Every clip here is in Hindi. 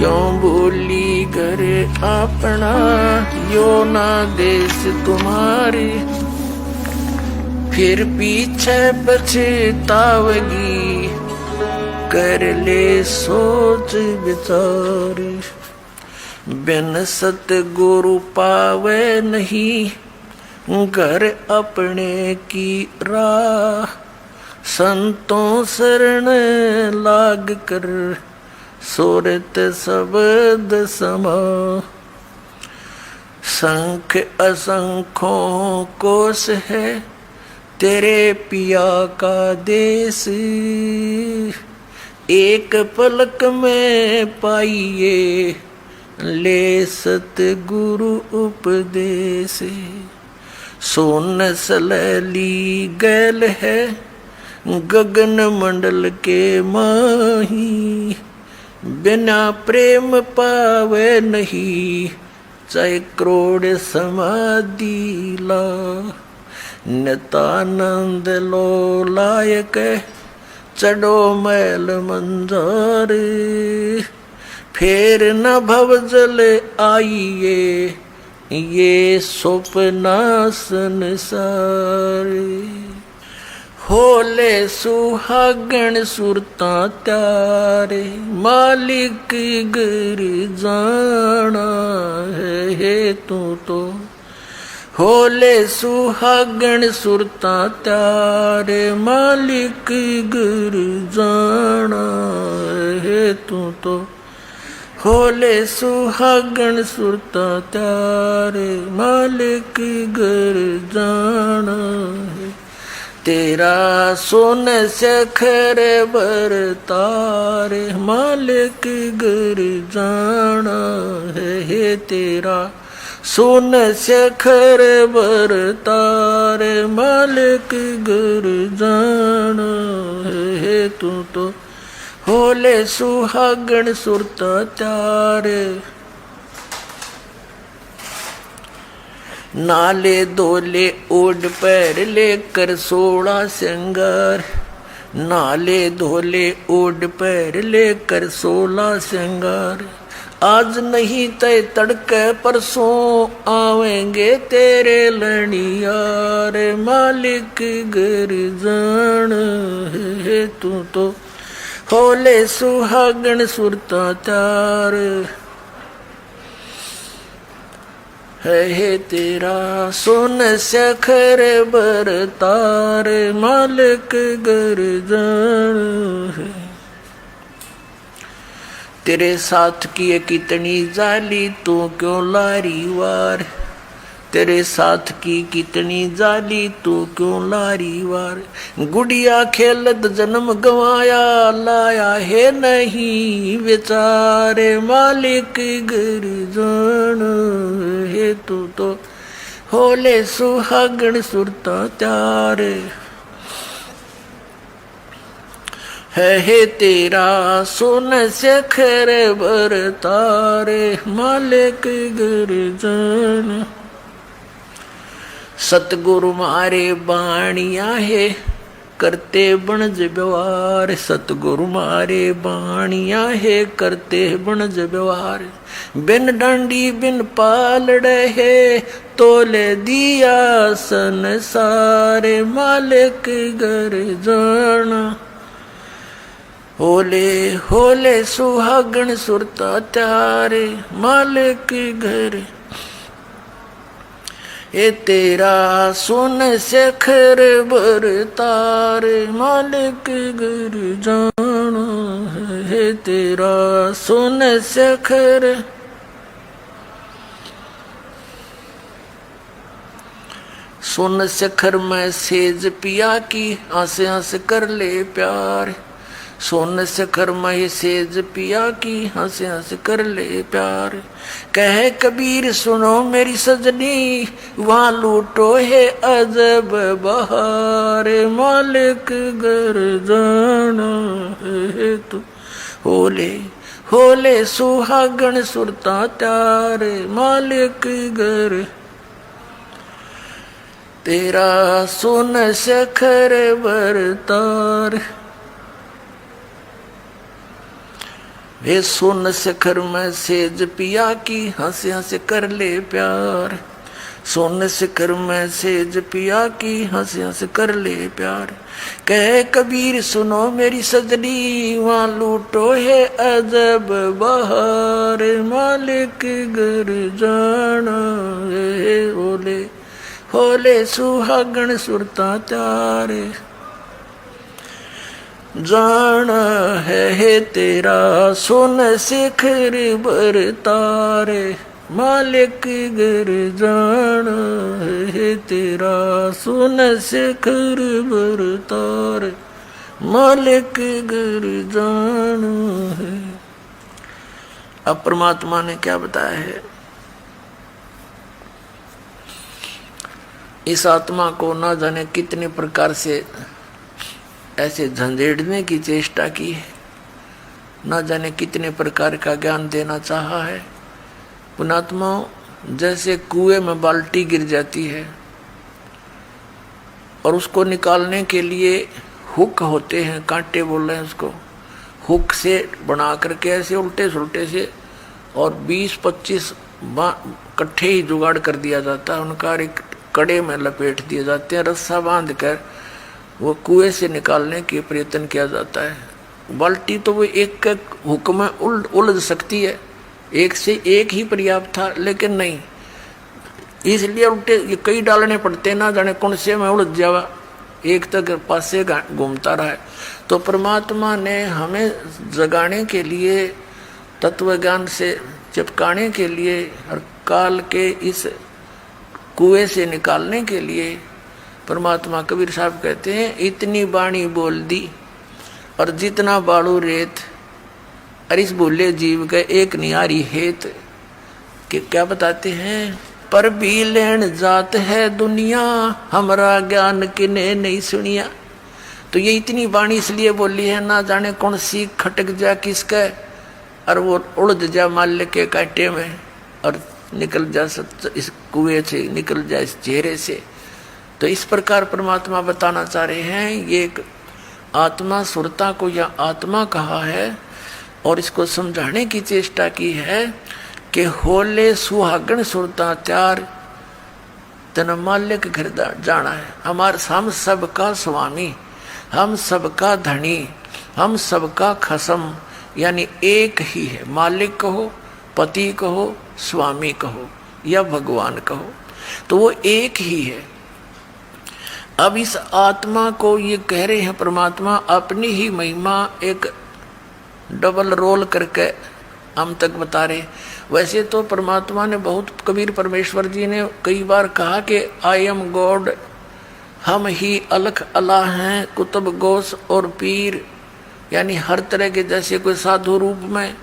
क्यों बोली घर अपना, यो ना देश तुम्हारी, फिर पीछे पछतावगी, कर ले सोच विचार। बिन सतगुरु पावे नहीं, घर अपने की राह, संतों शरण लाग कर, सोरत शब्द समा। संख असंख्यों कोश है, तेरे पिया का देश, एक पलक में पाइए, ले सतगुरु उपदेश। सोन सलैली गैल है, गगन मंडल के माही, बिना प्रेम पावे नहीं, चाहे करोड़ समाधि ला। नितानंद लो लायक, चढ़ो मैल मंजार, फिर न भव जल आइए, ये स्वप्ना संसार। होले सुहागण सुरता त्यारे, मालिक घर जाना है तू तो। होले सुहागण सुरता त्यारे, मालिक घर जाना है तू तो। होले सुहागण सुरता त्यारे, मालिक घर जाना है। तेरा सोन सखर बरतारे, मालिक घर जाना है। तेरा सोन सखर बरतारे, मालिक घर जाना है तू तो। होले सुहागण सुरता त्यारे, नाले दोले ओढ़ पैर लेकर 16 श्रृंगार। नाले धोले ओढ़ पैर लेकर 16 श्रृंगार। आज नहीं तय तड़के परसों आवेंगे तेरे लड़ियार, मालिक घर जान है तू तो। होले सुहागण सुरता त्यार है तेरा, सोन सखर बरतार, मालिक घर जान है। तेरे साथ की कितनी जाली, तू क्यों लारी वार। तेरे साथ की कितनी जाली, तू क्यों लारी वार। गुड़िया खेलत जन्म गवाया, लाया है नहीं बेचारे, मालिक घर जान है तू तो। होले सुहागण सुरता त्यार है तेरा, सोन सखर बरतारे, मालिक घर जान। सतगुरु मारे बाणिया है, करते बनज व्यवहार। सतगुरु मारे बाणिया है, करते बनज व्यवहार। बिन डांडी बिन पालड़े है, तोले दिया संसार, मालिक घर जाना। होले होले सुहागण सुरता त्यारे, मालिक घर ए तेरा, सोन सखर बरतार, मालिक घर जाना है तेरा, सोन सखर। सोन सखर में सेज पिया की, आसे आसे कर ले प्यार। सोन सखर में सेज पिया की, हंस हंस कर ले प्यार। कहे कबीर सुनो मेरी सजनी, वहाँ लूटो है अजब बहार, मालिक घर जाना है तू। होले होले सुहागण सुरता त्यार, मालिक घर तेरा, सोन सखर बरतार। वे सोन शिखर में सेज पिया की, हंस हंस कर ले प्यार। सोन शिखर में सेज पिया की, हंस हंस कर ले प्यार। कह कबीर सुनो मेरी सजनी, वहाँ लूटो है अजब बहार। मालिक घर जाना है होले होले सुहागण सुरता त्यारे। जाना है तेरा सोन शिखर बर तारे। मालिक घर जाना है तेरा सोन शिखर बर तारे। मालिक घर जाना है। अब परमात्मा ने क्या बताया है? इस आत्मा को ना जाने कितने प्रकार से ऐसे झंझेड़ने की चेष्टा की है, ना जाने कितने प्रकार का ज्ञान देना चाहा है। पुणात्मा जैसे कुएं में बाल्टी गिर जाती है और उसको निकालने के लिए हुक होते हैं, कांटे बोल रहे हैं उसको, हुक से बना करके ऐसे उल्टे सुलटे से और 20-25 इकट्ठे ही जुगाड़ कर दिया जाता है। उनका एक कड़े में लपेट दिए जाते हैं, रस्सा बांध कर वो कुएं से निकालने के प्रयत्न किया जाता है। बाल्टी तो वो एक हुक में उलझ सकती है, एक से एक ही पर्याप्त था, लेकिन नहीं, इसलिए उल्टे ये कई डालने पड़ते, ना जाने कौन से में उलझ जावा, एक तक पासे घूमता रहा है। तो परमात्मा ने हमें जगाने के लिए, तत्व ज्ञान से चिपकाने के लिए और काल के इस कुएं से निकालने के लिए, परमात्मा कबीर साहब कहते हैं, इतनी बाणी बोल दी और जितना बाड़ू रेत, अरिस बोले जीव के एक नियारी हेत। कि क्या बताते हैं? पर भी लेन जात है दुनिया, हमारा ज्ञान किने नहीं सुनिया। तो ये इतनी बाणी इसलिए बोली है, ना जाने कौन सी खटक जा किसका और वो उड़द जा माल्य के कांटे में और निकल जा इस कुएं से, निकल जा इस चेहरे से। तो इस प्रकार परमात्मा बताना चाह रहे हैं, ये एक आत्मा सुरता को या आत्मा कहा है और इसको समझाने की चेष्टा की है कि होले सुहागण सुरता त्यार, तन मालिक घर जाना है। हम सबका स्वामी, हम सबका धनी, हम सबका खसम, यानी एक ही है। मालिक कहो, पति कहो, स्वामी कहो या भगवान कहो, तो वो एक ही है। अब इस आत्मा को ये कह रहे हैं परमात्मा अपनी ही महिमा एक डबल रोल करके हम तक बता रहे। वैसे तो परमात्मा ने बहुत, कबीर परमेश्वर जी ने कई बार कहा कि आई एम गॉड, हम ही अलख अल्लाह हैं, कुतुब गोस और पीर, यानी हर तरह के, जैसे कोई साधु रूप में,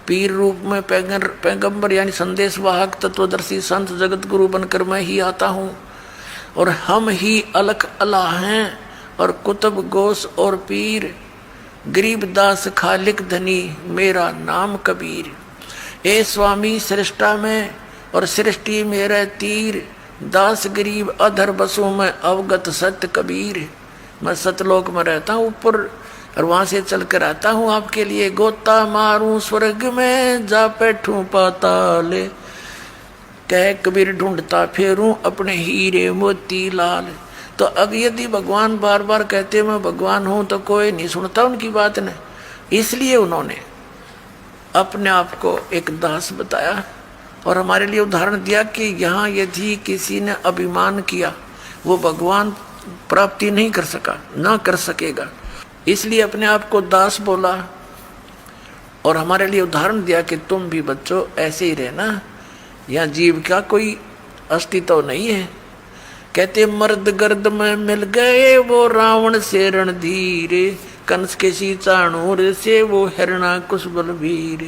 पीर रूप में, पैगंबर यानी संदेश वाहक, तत्वदर्शी संत जगत गुरु बनकर मैं ही आता हूँ। और हम ही अलख अल्लाह हैं और कुतुब गोस और पीर, गरीबदास खालिक धनी, मेरा नाम कबीर। ए स्वामी सृष्टा में और सृष्टि मेरा तीर, दास गरीब अधर बसों में अवगत सत्य कबीर। मैं सतलोक में रहता हूँ ऊपर और वहां से चल कर आता हूँ आपके लिए। गोता मारूं स्वर्ग में, जा बैठूं पाताल, कह कबीर ढूंढता फेरूं अपने हीरे मोती लाल। तो अब यदि भगवान बार बार कहते मैं भगवान हूं तो कोई नहीं सुनता उनकी बात ने, इसलिए उन्होंने अपने आप को एक दास बताया और हमारे लिए उदाहरण दिया कि यहाँ यदि किसी ने अभिमान किया वो भगवान प्राप्ति नहीं कर सका, ना कर सकेगा, इसलिए अपने आप को दास बोला और हमारे लिए उदाहरण दिया कि तुम भी बच्चों ऐसे ही रहना, यहाँ जीव का कोई अस्तित्व नहीं है। कहते मर्द गर्द में मिल गए वो रावण से रणधीर, कंस के सी चाणूर से वो हिरणा कुश बलवीर।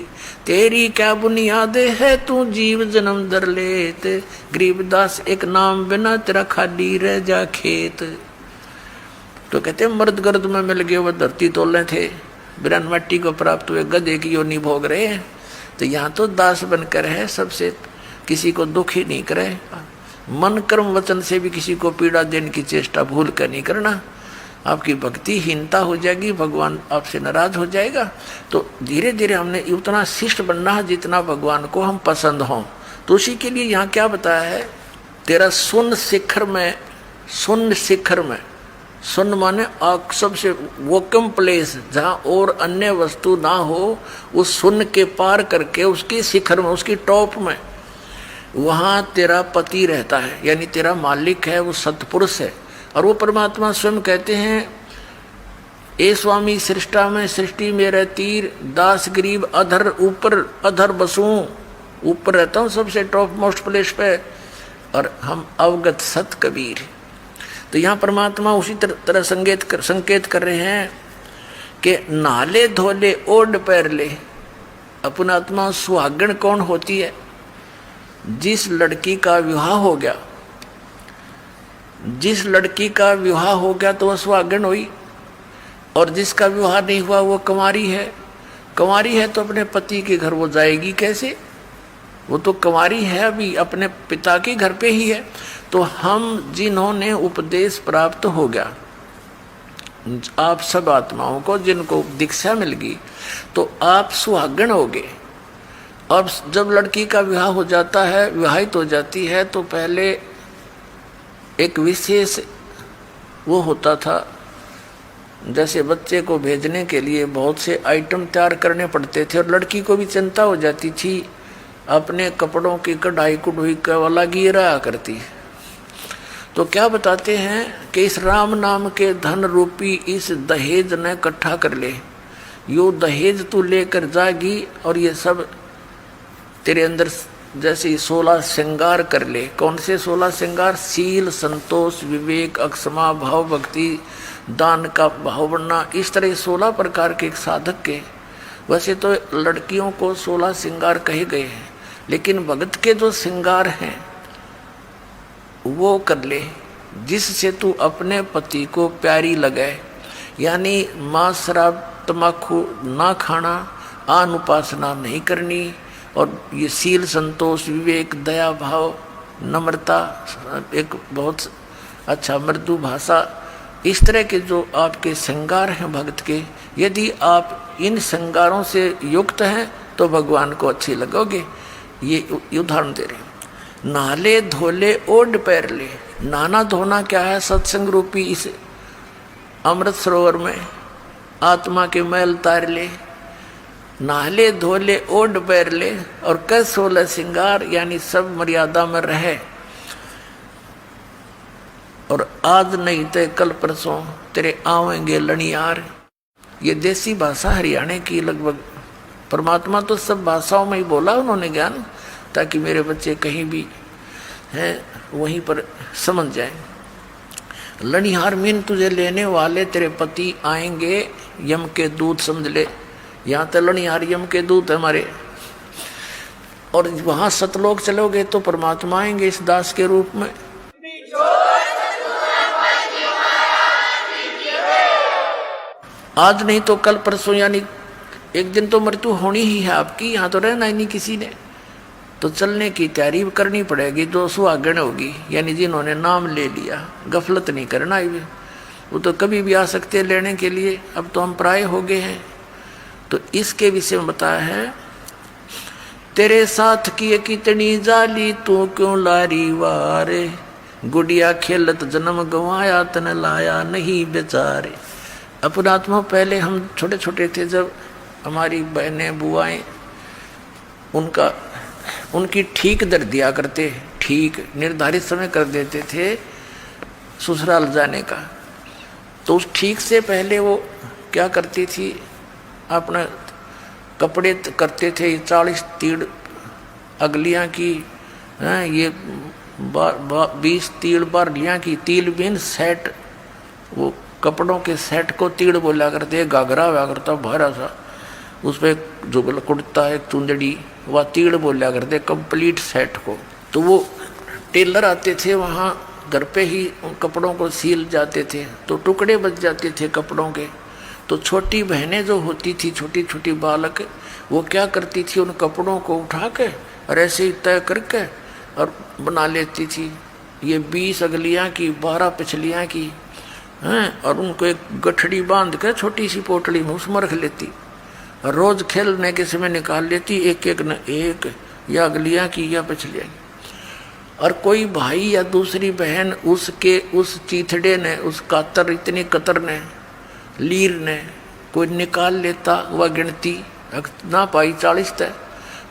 तेरी क्या बुनियाद है तू जीव जन्म दर लेत, गरीबदास एक नाम बिना तेरा खाली रह जा खेत। तो कहते मर्द गर्द में मिल गए वो धरती तोले थे, बिरन मट्टी को प्राप्त हुए गधे की योनि भोग रहे हैं। तो यहाँ तो दास बनकर है, सबसे किसी को दुख ही नहीं करे, मन कर्म वचन से भी किसी को पीड़ा देने की चेष्टा भूल कर नहीं करना। आपकी भक्तिहीनता हो जाएगी, भगवान आपसे नाराज हो जाएगा। तो धीरे धीरे हमने उतना शिष्ट बनना है जितना भगवान को हम पसंद हों। तो उसी के लिए यहाँ क्या बताया है, तेरा शून्य शिखर में, शून्य शिखर में, शून्य माने सबसे वोकम प्लेस जहाँ और अन्य वस्तु ना हो, उस शून्य के पार करके उसके शिखर में, उसकी टॉप में, वहाँ तेरा पति रहता है, यानी तेरा मालिक है, वो सतपुरुष है। और वो परमात्मा स्वयं कहते हैं, ए स्वामी सृष्टा में सृष्टि मेरे तीर, दास गरीब अधर ऊपर अधर बसूं, ऊपर रहता हूँ सबसे टॉप मोस्ट प्लेस पे, और हम अवगत सत कबीर। तो यहाँ परमात्मा उसी तरह संकेत कर रहे हैं कि नाले धोले ओढ़ पैर ले। अपना आत्मा सुहागण कौन होती है? जिस लड़की का विवाह हो गया, जिस लड़की का विवाह हो गया तो वह सुहागण हुई, और जिसका विवाह नहीं हुआ वो कुंवारी है। कुंवारी है तो अपने पति के घर वो जाएगी कैसे? वो तो कुंवारी है, अभी अपने पिता के घर पे ही है। तो हम जिन्होंने उपदेश प्राप्त हो गया, आप सब आत्माओं को जिनको दीक्षा मिल गई, तो आप सुहागण हो गए। अब जब लड़की का विवाह हो जाता है, विवाहित हो जाती है, तो पहले एक विशेष वो होता था, जैसे बच्चे को भेजने के लिए बहुत से आइटम तैयार करने पड़ते थे, और लड़की को भी चिंता हो जाती थी, अपने कपड़ों की कढ़ाई कुढ़ाई का वाला गिरा करती है। तो क्या बताते हैं कि इस राम नाम के धन रूपी इस दहेज ने इकट्ठा कर ले, यो दहेज तू लेकर जागी, और ये सब तेरे अंदर जैसे 16 श्रृंगार कर ले। कौन से 16 श्रृंगार? शील, संतोष, विवेक, अक्षमा, भाव, भक्ति, दान का भाव बनना, इस तरह 16 प्रकार के एक साधक के। वैसे तो लड़कियों को 16 श्रृंगार कहे गए हैं, लेकिन भगत के जो श्रृंगार हैं वो कर ले, जिससे तू अपने पति को प्यारी लगे। यानी मांस, शराब, तम्बाकू ना खाना, आन उपासना नहीं करनी, और ये शील, संतोष, विवेक, दया भाव, नम्रता, एक बहुत अच्छा मृदु भाषा, इस तरह के जो आपके श्रृंगार हैं भक्त के, यदि आप इन श्रृंगारों से युक्त हैं तो भगवान को अच्छे लगोगे। ये उदाहरण दे रहे हैं। नाले धोले ओढ़ पैर ले। नाना धोना क्या है? सत्संग रूपी इस अमृत सरोवर में आत्मा के मैल तार ले। नाले धोले ओढ़ पैर ले, और कर 16 श्रृंगार, यानी सब मर्यादा में रहे। और आज नहीं तो कल परसों तेरे आवेंगे लणियार। ये देसी भाषा हरियाणा की लगभग। परमात्मा तो सब भाषाओं में ही बोला उन्होंने ज्ञान, ताकि मेरे बच्चे कहीं भी हैं वहीं पर समझ जाएं। लणिहार मीन तुझे लेने वाले तेरे पति आएंगे, यम के दूत समझ ले। यहाँ तो लणिहार यम के दूत है हमारे। और वहाँ सतलोक चलोगे तो परमात्मा आएंगे इस दास के रूप में। आज नहीं तो कल परसों, यानी एक दिन तो मृत्यु होनी ही है आपकी। यहाँ तो रहना ही नहीं किसी ने, तो चलने की तैयारी करनी पड़ेगी। जो सुहागण होगी, यानी जिन्होंने नाम ले लिया, गफलत नहीं करना है। वो तो कभी भी आ सकते हैं लेने के लिए, अब तो हम प्राय हो गए हैं। तो इसके विषय में बताया है, तेरे साथ की कितनी जाली तू क्यों लारी वारे, गुड़िया खेलत जन्म गंवाया तन लाया नहीं बेचारे। अपनात्मा पहले हम छोटे छोटे थे, जब हमारी बहनें बुआएं उनकी ठीक दर दिया करते, ठीक निर्धारित समय कर देते थे ससुराल जाने का। तो उस ठीक से पहले वो क्या करती थी, अपना कपड़े करते थे 40 तीड़ अगलियाँ की, ये 20 तीड़ बारलियाँ की, तिल बिन सेट, वो कपड़ों के सेट को तीड़ बोला करते। घाघरा हुआ करता भारा सा, उस पर एक जुगल कुर्ता, एक चुंदड़ी, वह तीड़ बोला करते कंप्लीट सेट को। तो वो टेलर आते थे वहाँ, घर पे ही उन कपड़ों को सील जाते थे, तो टुकड़े बच जाते थे कपड़ों के। तो छोटी बहनें जो होती थी, छोटी छोटी बालक, वो क्या करती थी, उन कपड़ों को उठा के और ऐसे ही तय करके और बना लेती थी। ये 20 अगलियाँ की, 12 पिछलियाँ की, हैं, और उनको एक गठड़ी बांध के छोटी सी पोटली में उसमें रख लेती, और रोज खेलने के समय निकाल लेती, एक एक न एक, या अगलियाँ की या पिछलियाँ। और कोई भाई या दूसरी बहन उसके उस चीथड़े ने, उस कातर इतनी कतर ने, लीर ने कोई निकाल लेता, वह गिनती ना पाई 40 तय,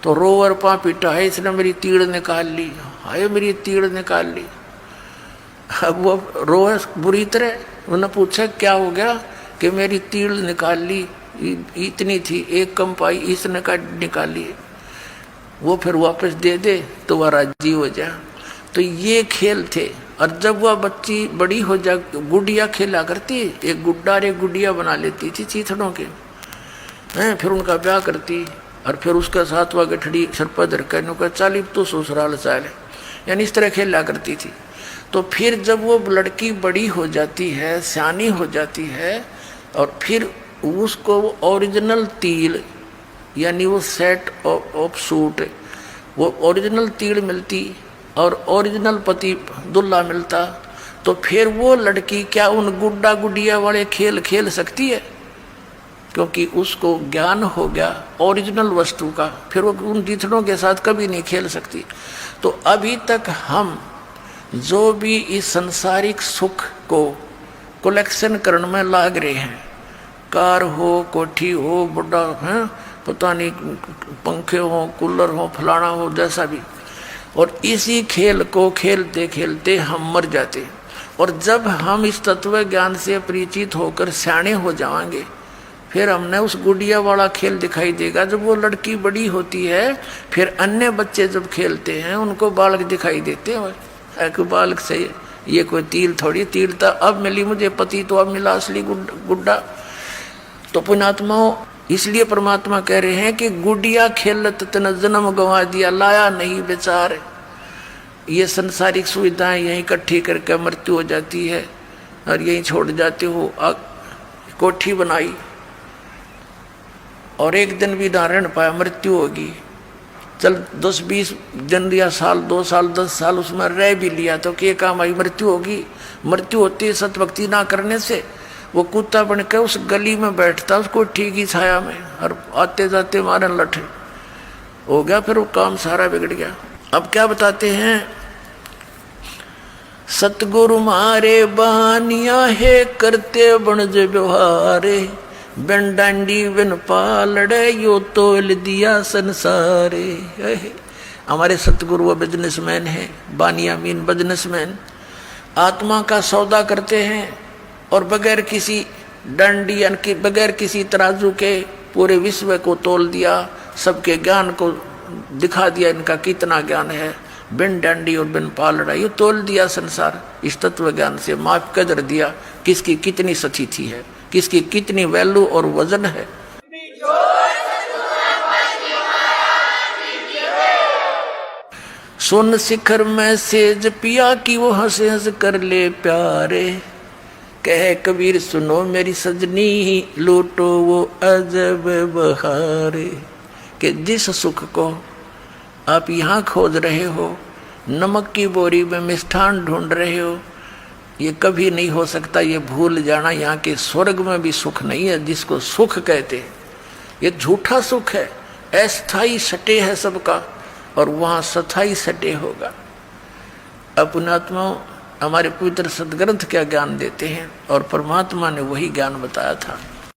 तो रोवर पा पीटा है इसने मेरी तीड़ निकाल ली, हाय मेरी तीड़ निकाल ली। अब वो रोए बुरी तरह, उन्होंने पूछा क्या हो गया, कि मेरी तीड़ निकाल ली, इतनी थी एक कम पाई, इसने का निकाली। वो फिर वापस दे दे तो वह राजी हो जा। तो ये खेल थे। और जब वह बच्ची बड़ी हो जा, गुड़िया खेला करती, एक गुड्डा और एक गुड़िया बना लेती थी चीथड़ों के हैं, फिर उनका ब्याह करती, और फिर उसका साथ वह गठड़ी सर पर धरकर का चाली तो ससुराल चाल, यानी इस तरह खेला करती थी। तो फिर जब वो लड़की बड़ी हो जाती है, सियानी हो जाती है, और फिर उसको ओरिजिनल तिल यानी वो सेट ऑफ सूट, वो ओरिजिनल तिल मिलती और ओरिजिनल पति दुल्हा मिलता, तो फिर वो लड़की क्या उन गुड्डा गुडिया वाले खेल खेल सकती है? क्योंकि उसको ज्ञान हो गया ओरिजिनल वस्तु का, फिर वो उन जीथड़ों के साथ कभी नहीं खेल सकती। तो अभी तक हम जो भी इस संसारिक सुख को कलेक्शन करने में लाग रहे हैं, कार हो, कोठी हो, बुढ़ा है, पता नहीं पंखे हो, कूलर हो, फलाना हो, जैसा भी, और इसी खेल को खेलते खेलते हम मर जाते। और जब हम इस तत्व ज्ञान से परिचित होकर सियाणे हो जाएंगे, फिर हमने उस गुड़िया वाला खेल दिखाई देगा। जब वो लड़की बड़ी होती है, फिर अन्य बच्चे जब खेलते हैं उनको बालक दिखाई देते हैं, कोई बालक से ये कोई तिल थोड़ी, तिल तो अब मिली मुझे पति, तो अब मिला असली गुड्डा। तो पुण्यात्माओं, इसलिए परमात्मा कह रहे हैं कि गुड़िया खेलत तन जन्म गंवा दिया, लाया नहीं बेचार। ये संसारिक सुविधाएं यहीं इकट्ठी करके मृत्यु हो जाती है और यहीं छोड़ जाते हो। कोठी बनाई और एक दिन भी ना रह पाया, मृत्यु होगी। चल 10-20 दिन या साल, 2 साल, 10 साल उसमें रह भी लिया तो क्या काम आई, मृत्यु होगी। मृत्यु होती है सतभक्ति ना करने से। वो कुत्ता बन के उस गली में बैठता, उसको ठीक ही छाया में, और आते जाते मारन लठे हो गया, फिर वो काम सारा बिगड़ गया। अब क्या बताते हैं, सतगुरु मारे बहानिया है, करते बनज व्यवहारे, बिन डांडी बिन पालड़े, यो तोल दिया संसारे। हमारे सतगुरु वो बिजनेसमैन है, बानिया मीन बिजनेसमैन, आत्मा का सौदा करते हैं और बगैर किसी डंडी यानी बगैर किसी तराजू के पूरे विश्व को तोल दिया, सबके ज्ञान को दिखा दिया, इनका कितना ज्ञान है। बिन डंडी और बिन पालड़ा, ये तोल दिया संसार इस तत्व ज्ञान से, माप कदर दिया किसकी कितनी सतीथि है, किसकी कितनी वैल्यू और वजन है। सुन शिखर में सेज पिया की, वो हंस हंस कर ले प्यारे, कहे कबीर सुनो मेरी सजनी, लूटो वो अजब बहारे। कि जिस सुख को आप यहाँ खोज रहे हो, नमक की बोरी में मिष्ठान ढूंढ रहे हो, ये कभी नहीं हो सकता। ये भूल जाना, यहाँ के स्वर्ग में भी सुख नहीं है जिसको सुख कहते हैं। ये झूठा सुख है, अस्थाई सटे है सबका, और वहाँ स्थाई सटे होगा। अपनात्माओं, हमारे पवित्र सदग्रंथ क्या ज्ञान देते हैं, और परमात्मा ने वही ज्ञान बताया था।